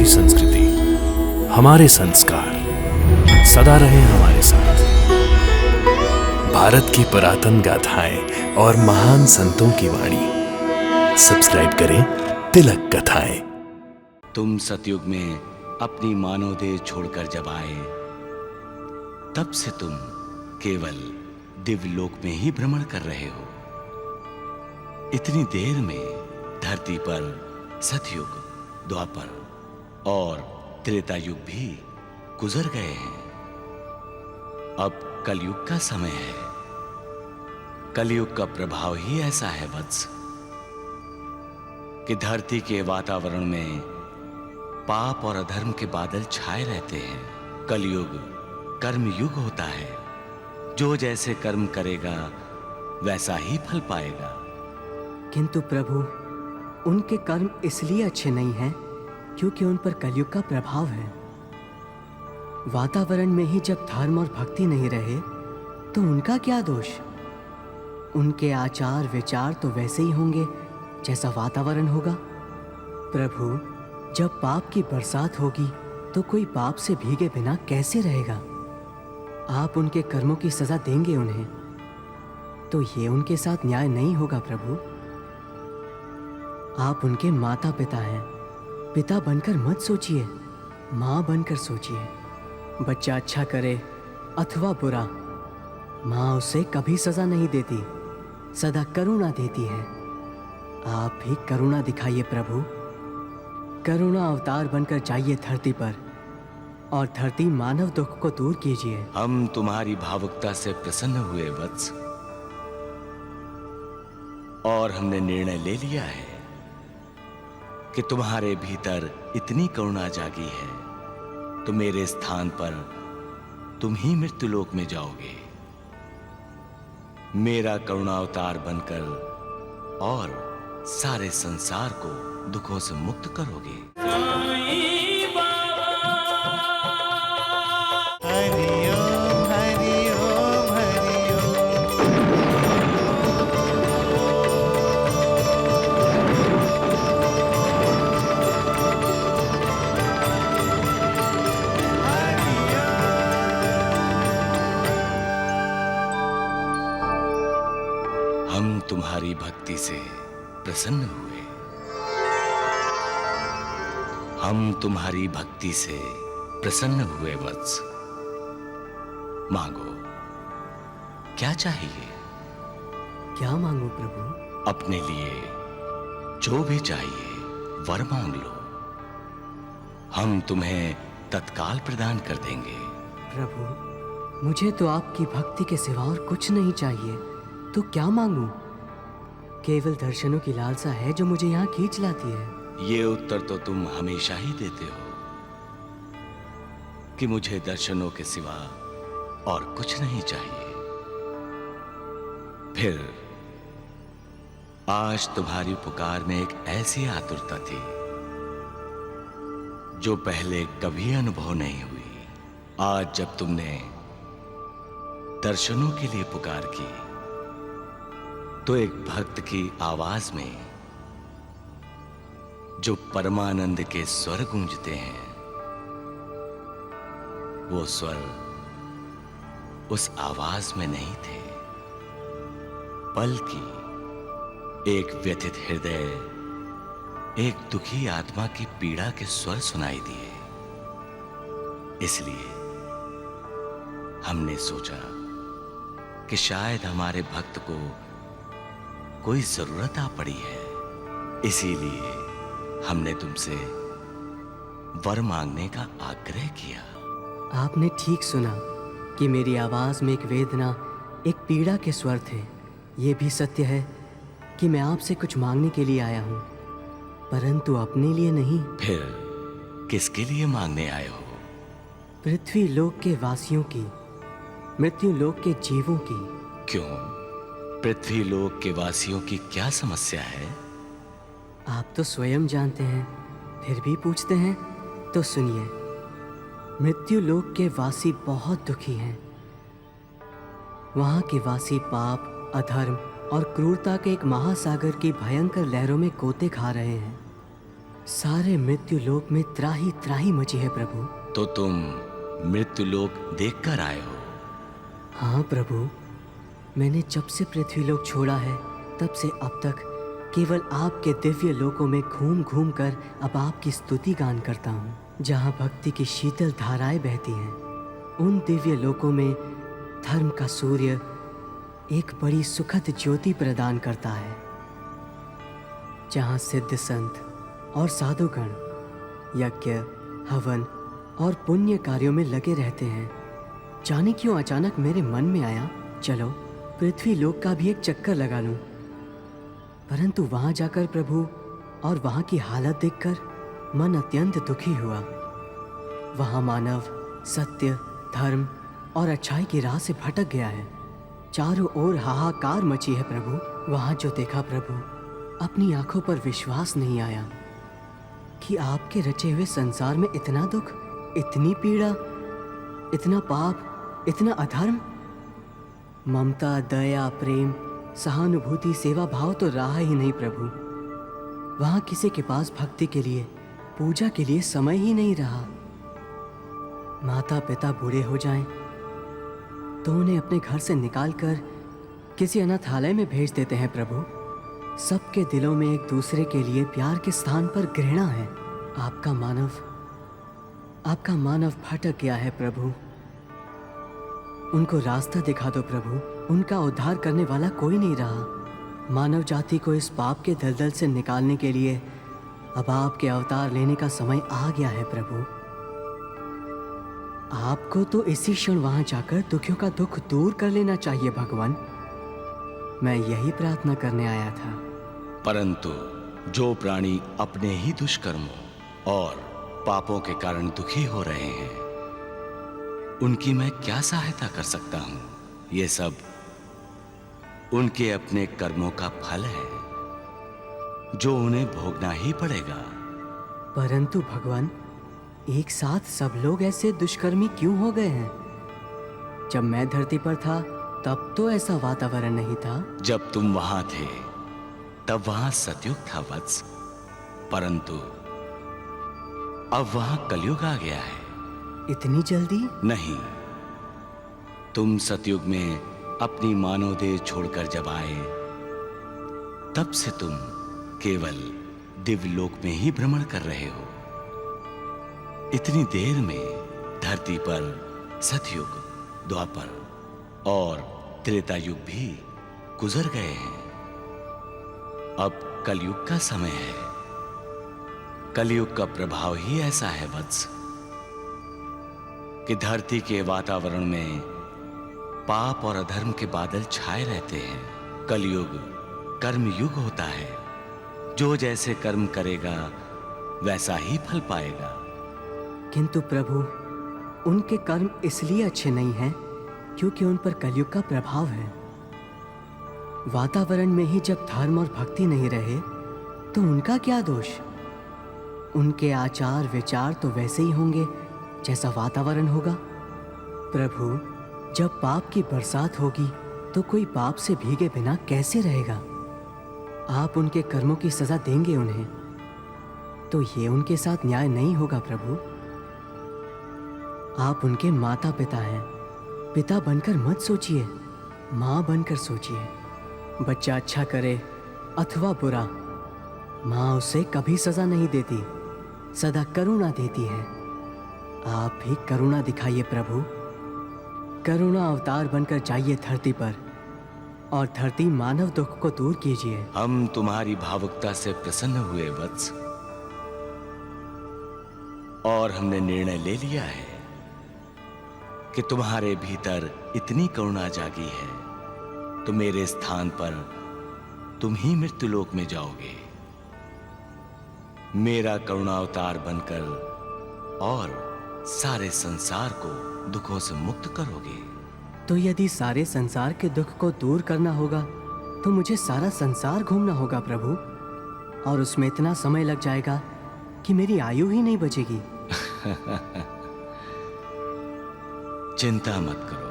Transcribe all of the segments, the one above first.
हमारी संस्कृति, हमारे संस्कार सदा रहे हमारे साथ। भारत की पुरातन गाथाएं और महान संतों की वाणी। सब्सक्राइब करें तिलक कथाएं। तुम सतयुग में अपनी मानव देह छोड़कर जब आए, तब से तुम केवल दिव्य लोक में ही भ्रमण कर रहे हो। इतनी देर में धरती पर सतयुग, द्वापर और त्रेता युग भी गुजर गए हैं। अब कलयुग का समय है। कलयुग का प्रभाव ही ऐसा है वत्स, कि धरती के वातावरण में पाप और अधर्म के बादल छाए रहते हैं। कलयुग कर्म युग होता है। जो जैसे कर्म करेगा वैसा ही फल पाएगा। किंतु प्रभु, उनके कर्म इसलिए अच्छे नहीं हैं क्योंकि उन पर कलयुग का प्रभाव है। वातावरण में ही जब धर्म और भक्ति नहीं रहे तो उनका क्या दोष? उनके आचार विचार तो वैसे ही होंगे जैसा वातावरण होगा। प्रभु, जब पाप की बरसात होगी तो कोई पाप से भीगे बिना कैसे रहेगा? आप उनके कर्मों की सजा देंगे उन्हें, तो ये उनके साथ न्याय नहीं होगा प्रभु। आप उनके माता पिता हैं। पिता बनकर मत सोचिए, माँ बनकर सोचिए। बच्चा अच्छा करे अथवा बुरा, माँ उसे कभी सजा नहीं देती, सदा करुणा देती है। आप भी करुणा दिखाइए प्रभु। करुणा अवतार बनकर जाइए धरती पर और धरती मानव दुख को दूर कीजिए। हम तुम्हारी भावुकता से प्रसन्न हुए वत्स, और हमने निर्णय ले लिया है कि तुम्हारे भीतर इतनी करुणा जागी है तो मेरे स्थान पर तुम ही मृत्युलोक में जाओगे, मेरा करुणावतार बनकर, और सारे संसार को दुखों से मुक्त करोगे। हम तुम्हारी भक्ति से प्रसन्न हुए। हम तुम्हारी भक्ति से प्रसन्न हुए वत्स। मांगो, क्या चाहिए? क्या मांगू प्रभु? अपने लिए जो भी चाहिए वर मांग लो, हम तुम्हें तत्काल प्रदान कर देंगे। प्रभु, मुझे तो आपकी भक्ति के सिवा और कुछ नहीं चाहिए, तो क्या मांगू? केवल दर्शनों की लालसा है जो मुझे यहाँ खींच लाती है। ये उत्तर तो तुम हमेशा ही देते हो कि मुझे दर्शनों के सिवा और कुछ नहीं चाहिए। फिर आज तुम्हारी पुकार में एक ऐसी आतुरता थी जो पहले कभी अनुभव नहीं हुई। आज जब तुमने दर्शनों के लिए पुकार की तो एक भक्त की आवाज में जो परमानंद के स्वर गूंजते हैं, वो स्वर उस आवाज में नहीं थे, बल्कि एक व्यथित हृदय, एक दुखी आत्मा की पीड़ा के स्वर सुनाई दिए। इसलिए हमने सोचा कि शायद हमारे भक्त को कोई जरूरत आ पड़ी है, इसीलिए हमने तुमसे वर मांगने का आग्रह किया। आपने ठीक सुना कि मेरी आवाज में एक वेदना, एक पीड़ा के स्वर थे। ये भी सत्य है कि मैं आपसे कुछ मांगने के लिए आया हूँ, परंतु अपने लिए नहीं। फिर किसके लिए मांगने आए हो? पृथ्वी लोक के वासियों की, मृत्यु लोक के जीवों की। क्यों? पृथ्वी लोक के वासियों की क्या समस्या है? आप तो स्वयं जानते हैं, फिर भी पूछते हैं, तो सुनिए। मृत्यु लोक के वासी बहुत दुखी हैं। वहाँ के वासी पाप, अधर्म और क्रूरता के एक महासागर की भयंकर लहरों में गोते खा रहे हैं। सारे मृत्यु लोक में त्राही त्राही मची है प्रभु। तो तुम मृत्यु लोक देखकर आए हो? हाँ प्रभु, मैंने जब से पृथ्वी लोक छोड़ा है तब से अब तक केवल आपके दिव्य लोकों में घूम घूम कर अब आपकी स्तुति गान करता हूँ, जहाँ भक्ति की शीतल धाराएं बहती हैं। उन दिव्य लोकों में धर्म का सूर्य एक बड़ी सुखद ज्योति प्रदान करता है, जहाँ सिद्ध संत और साधुगण यज्ञ, हवन और पुण्य कार्यों में लगे रहते हैं। जाने क्यों अचानक मेरे मन में आया, चलो पृथ्वी लोक का भी एक चक्कर लगा लूं। परंतु वहां जाकर प्रभु और वहां की हालत देखकर मन अत्यंत दुखी हुआ। वहां मानव सत्य, धर्म और अच्छाई की राह से भटक गया है। चारों ओर हाहाकार मची है प्रभु। वहां जो देखा प्रभु, अपनी आंखों पर विश्वास नहीं आया कि आपके रचे हुए संसार में इतना दुख, इतनी पीड़ा, इतना पाप, इतना अधर्म। ममता, दया, प्रेम, सहानुभूति, सेवा भाव तो रहा ही नहीं प्रभु। वहां किसी के पास भक्ति के लिए, पूजा के लिए समय ही नहीं रहा। माता पिता बूढ़े हो जाएं तो उन्हें अपने घर से निकालकर किसी अनाथालय में भेज देते हैं प्रभु। सबके दिलों में एक दूसरे के लिए प्यार के स्थान पर घृणा है। आपका मानव भटक गया है प्रभु। उनको रास्ता दिखा दो प्रभु। उनका उद्धार करने वाला कोई नहीं रहा। मानव जाति को इस पाप के दलदल से निकालने के लिए अब आपके अवतार लेने का समय आ गया है प्रभु। आपको तो इसी क्षण वहां जाकर दुखियों का दुख दूर कर लेना चाहिए भगवान। मैं यही प्रार्थना करने आया था। परंतु जो प्राणी अपने ही दुष्कर्मों और पापों के कारण दुखी हो रहे हैं, उनकी मैं क्या सहायता कर सकता हूं? ये सब उनके अपने कर्मों का फल है, जो उन्हें भोगना ही पड़ेगा। परंतु भगवान, एक साथ सब लोग ऐसे दुष्कर्मी क्यों हो गए हैं? जब मैं धरती पर था तब तो ऐसा वातावरण नहीं था। जब तुम वहां थे तब वहां सतयुग था वत्स, परंतु अब वहां कलयुग आ गया है। इतनी जल्दी? नहीं, तुम सतयुग में अपनी मानव देह छोड़कर जब आए तब से तुम केवल दिव्य लोक में ही भ्रमण कर रहे हो। इतनी देर में धरती पर सतयुग, द्वापर और त्रेता युग भी गुजर गए हैं। अब कलयुग का समय है। कलयुग का प्रभाव ही ऐसा है वत्स कि धरती के वातावरण में पाप और अधर्म के बादल छाए रहते हैं। कलयुग कर्म युग होता है। जो जैसे कर्म करेगा वैसा ही फल पाएगा। किंतु प्रभु, उनके कर्म इसलिए अच्छे नहीं हैं क्योंकि उन पर कलयुग का प्रभाव है। वातावरण में ही जब धर्म और भक्ति नहीं रहे तो उनका क्या दोष? उनके आचार विचार तो वैसे ही होंगे जैसा वातावरण होगा। प्रभु, जब पाप की बरसात होगी तो कोई पाप से भीगे बिना कैसे रहेगा? आप उनके कर्मों की सजा देंगे उन्हें, तो ये उनके साथ न्याय नहीं होगा प्रभु। आप उनके माता पिता हैं। पिता बनकर मत सोचिए, माँ बनकर सोचिए। बच्चा अच्छा करे अथवा बुरा, माँ उसे कभी सजा नहीं देती, सदा करुणा देती है। आप भी करुणा दिखाइए प्रभु। करुणा अवतार बनकर जाइए धरती पर और धरती मानव दुख को दूर कीजिए। हम तुम्हारी भावुकता से प्रसन्न हुए वत्स, और हमने निर्णय ले लिया है कि तुम्हारे भीतर इतनी करुणा जागी है तो मेरे स्थान पर तुम ही मृत्युलोक में जाओगे, मेरा करुणावतार बनकर, और सारे संसार को दुखों से मुक्त करोगे। तो यदि सारे संसार के दुख को दूर करना होगा तो मुझे सारा संसार घूमना होगा प्रभु, और उसमें इतना समय लग जाएगा कि मेरी आयु ही नहीं बचेगी। चिंता मत करो,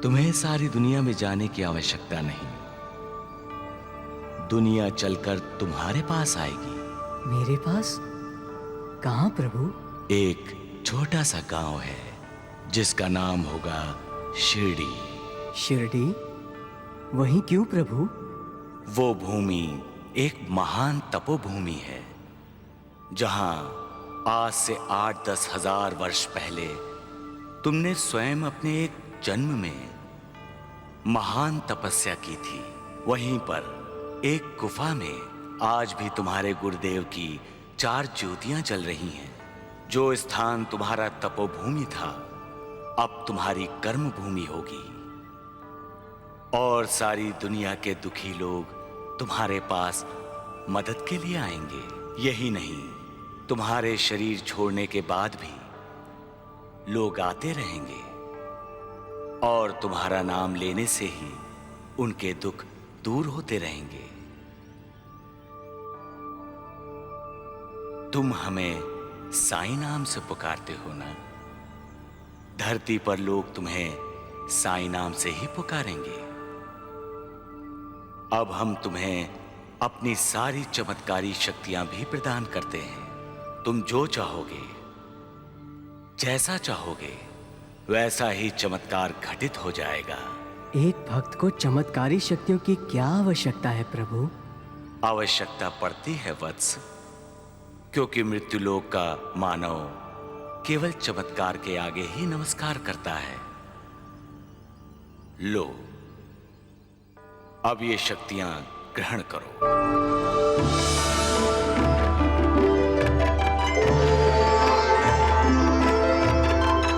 तुम्हें सारी दुनिया में जाने की आवश्यकता नहीं। दुनिया चलकर तुम्हारे पास आएगी। मेरे पास? कहाँ प्रभु? एक छोटा सा गांव है जिसका नाम होगा शिरडी। शिरडी? वहीं क्यों प्रभु? वो भूमि एक महान तपोभूमि है जहां आज से 8-10 हजार वर्ष पहले तुमने स्वयं अपने एक जन्म में महान तपस्या की थी। वहीं पर एक गुफा में आज भी तुम्हारे गुरुदेव की 4 ज्योतियां जल रही हैं। जो स्थान तुम्हारा तपोभूमि था अब तुम्हारी कर्म भूमि होगी और सारी दुनिया के दुखी लोग तुम्हारे पास मदद के लिए आएंगे। यही नहीं, तुम्हारे शरीर छोड़ने के बाद भी लोग आते रहेंगे और तुम्हारा नाम लेने से ही उनके दुख दूर होते रहेंगे। तुम हमें साईं नाम से पुकारते हो ना? धरती पर लोग तुम्हें साईं नाम से ही पुकारेंगे। अब हम तुम्हें अपनी सारी चमत्कारी शक्तियां भी प्रदान करते हैं। तुम जो चाहोगे, जैसा चाहोगे, वैसा ही चमत्कार घटित हो जाएगा। एक भक्त को चमत्कारी शक्तियों की क्या आवश्यकता है प्रभु? आवश्यकता पड़ती है वत्स, क्योंकि मृत्युलोक का मानव केवल चमत्कार के आगे ही नमस्कार करता है। लो, अब ये शक्तियां ग्रहण करो।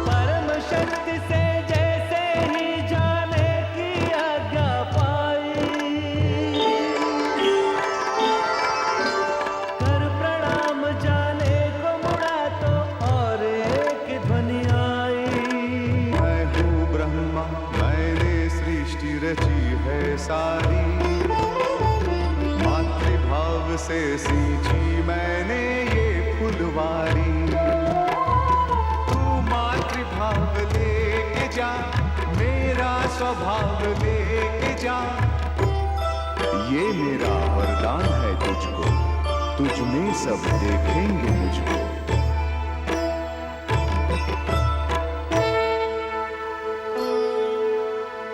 परम शक्ति से जैसे ही जाने की आज्ञा पाई, कर प्रणाम जाने को मुड़ा तो और एक ध्वनि आई। मैं हूँ ब्रह्मा, मैंने सृष्टि रची है सारी, मातृभाव से सींची मैंने ये फुलवारी। तू मातृभाव लेके जा, मेरा स्वभाव लेके जा, ये मेरा वरदान है तुझको, तुझ में सब देखेंगे मुझको।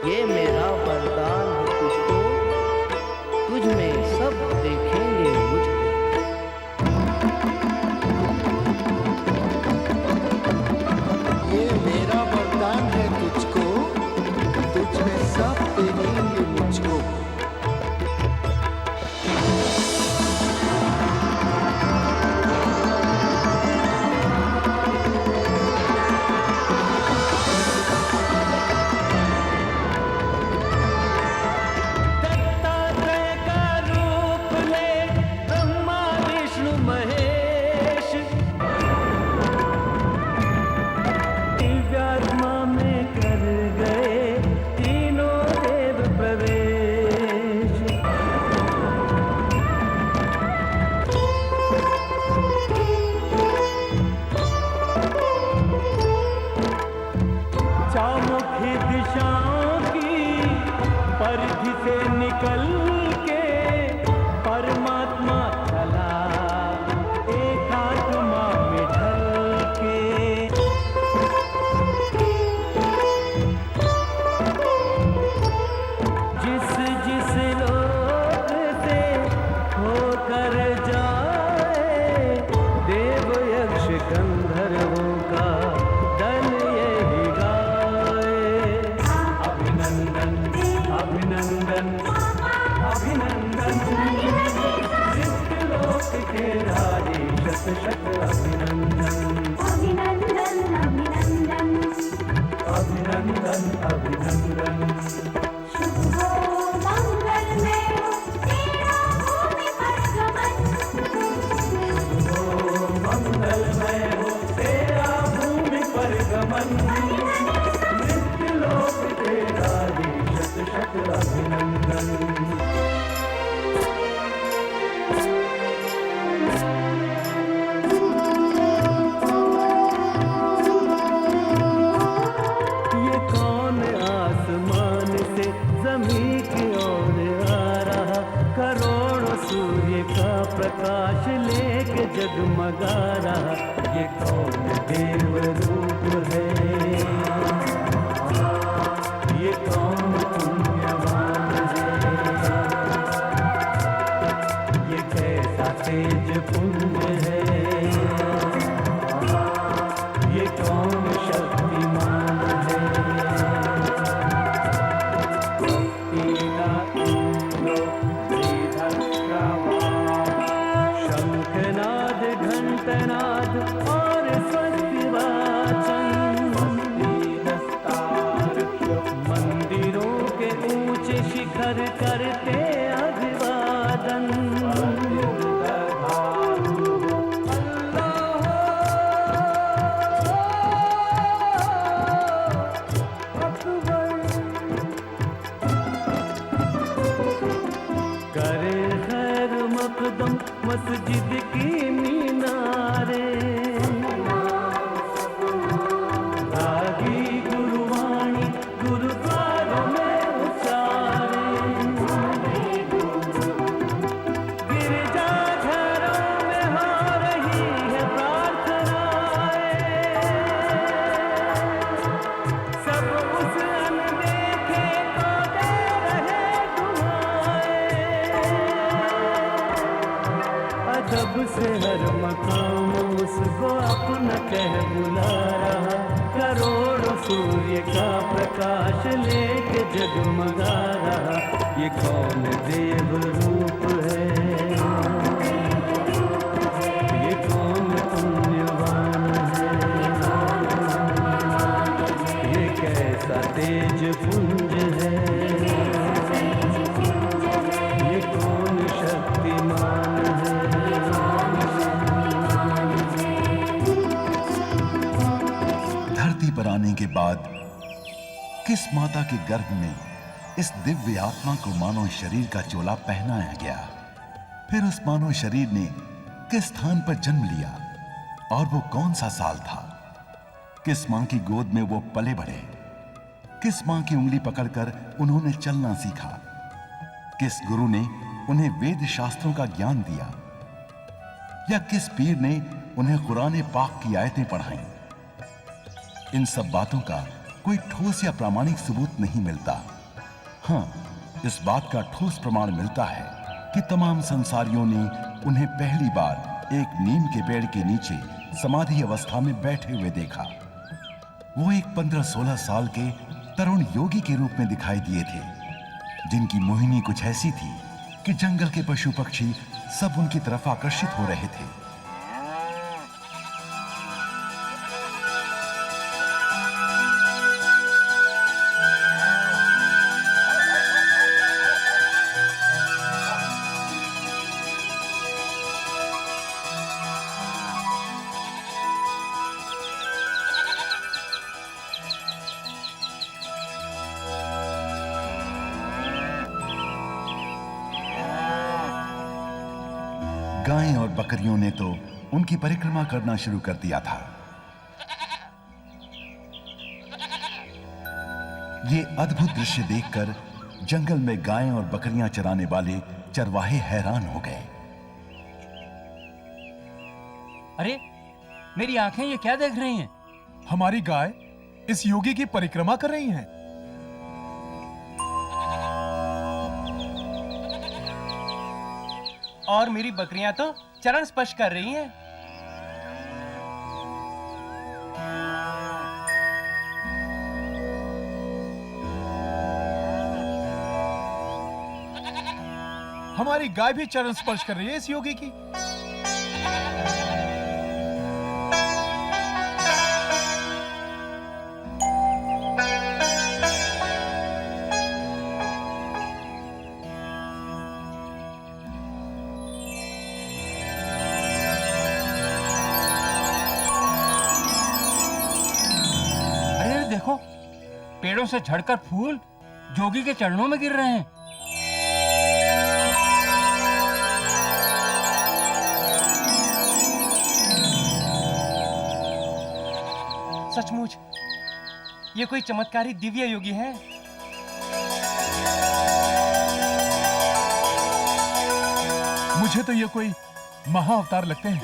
ये मेरा वरदान है तुझको, तुझ में सब देखेंगे मुझको। ये मेरा वरदान है तुझको, तुझ में सब देखेंगे मुझको। दत्तात्रेय का रूप ले ब्रह्मा विष्णु महेश, दिव्यात्मा में कर गए तीनों देव प्रवेश। चामुखी दिशाओं की परिधि से निकल के परमात्मा चला एकात्मा में ढल के। जिस जिस लोक से होकर जाए, देव यक्ष गंधर्वों का दल यही गाए। अभिनंदन अभिनंदन अभिनंदन, नित्य लोक के राजे शत शत अभिनंदन। अभिनंदन अभिनंदन अभिनंदन अभिनंदन। शुभ हो मंगलमय हो तेरा भूमि पर गमन। मंगलमय हो तेरा भूमि पर गमन, नित्य लोक के राजे शत शत अभिनंदन। ये कौन आसमान से जमीन की ओर आ रहा, करोड़ों सूर्य का प्रकाश लेके जगा रहा, ये कौन देव रूप है, ये कौन पुण्यवान है, ये कैसा तेज पुंज है, ये कौन शक्तिमान है। ईला इंद्रो श्रीधर्षवा, शंखनाद घंटनाद और स्वस्तिवाचन, मंदिरों के ऊंचे शिखर करते अभिवादन। करे खैर मकदम मस्जिद की मीनारे, रागी गुरुवाणी गुरुद्वारों में उचारे, गिरजाघरों में हो रही है प्रार्थनाएं, सब उस अनदेखे को दे रहे दुआएं। अदब से हर मकाम उसको अपना कह बुला रहा, करोड़ों सूर्य का प्रकाश लेके जगमगा रहा, ये कौन देव रूप है, ये कौन पुण्यवान है, ये कैसा तेज पुंज है, ये कौन शक्तिमान है। धरती पर आने के बाद किस माता के गर्भ में इस दिव्य आत्मा को मानव शरीर का चोला पहनाया गया, फिर उस मानव शरीर ने किस स्थान पर जन्म लिया और वो कौन सा साल था, किस मां की गोद में वो पले बढ़े, किस मां की उंगली पकड़कर उन्होंने चलना सीखा, किस गुरु ने उन्हें वेद शास्त्रों का ज्ञान दिया, या किस पीर ने उन्हें कुरान पाक की आयतें पढ़ाईं। इन सब बातों का कोई ठोस या प्रामाणिक सबूत नहीं मिलता। हां, इस बात का ठोस प्रमाण मिलता है कि तमाम संसारियों ने उन्हें पहली बार एक नीम के पेड़ के नीचे समाधि अवस्था में बैठे हुए देखा। वो एक 15-16 साल के तरुण योगी के रूप में दिखाई दिए थे, जिनकी मोहिनी कुछ ऐसी थी कि जंगल के पशु पक्षी सब उनकी तरफ आकर्षित हो रहे थे। गायें और बकरियों ने तो उनकी परिक्रमा करना शुरू कर दिया था। ये अद्भुत दृश्य देखकर जंगल में गायें और बकरियां चराने वाले चरवाहे हैरान हो गए। अरे, मेरी आंखें ये क्या देख रही हैं? हमारी गाय इस योगी की परिक्रमा कर रही हैं। और मेरी बकरियां तो चरण स्पर्श कर रही हैं। हमारी गाय भी चरण स्पर्श कर रही है इस योगी की। देखो, पेड़ों से झड़कर फूल जोगी के चरणों में गिर रहे हैं। सचमुच ये कोई चमत्कारी दिव्य योगी है। मुझे तो ये कोई महाअवतार लगते हैं।